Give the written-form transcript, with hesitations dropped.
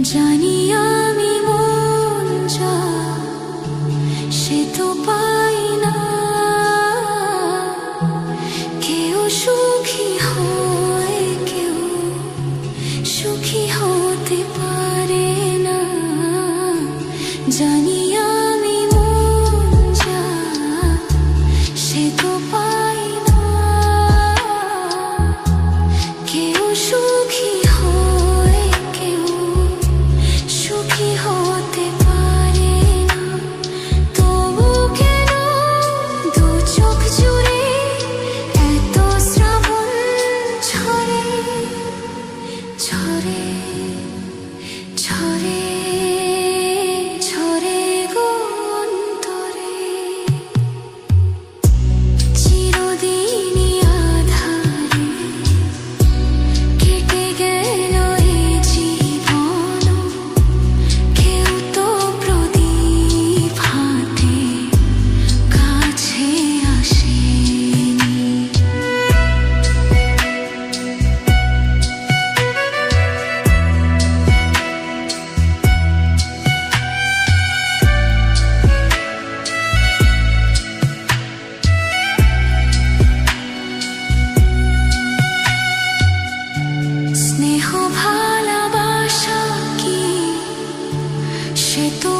জানি আমি মন যা সে তো পাই না, কেউ সুখী হয় কেউ সুখী হতে পারে না। জানি আমি মন যা সে তো পাই না, কেউ সুখী হয় কেউ সুখী হতে পারে না। তবু কেন দু চোখ জুড়ে এত শ্রাবণ ঝরে ঝরে ঝরে ঝরে গো অন্তরে। চিরদিনই আঁধারে কেটে গেল এ জীবন, কেউ তো প্রদীপ হাতে কাছে আসেনি। স্নেহ ভালোবাসা কি সে তো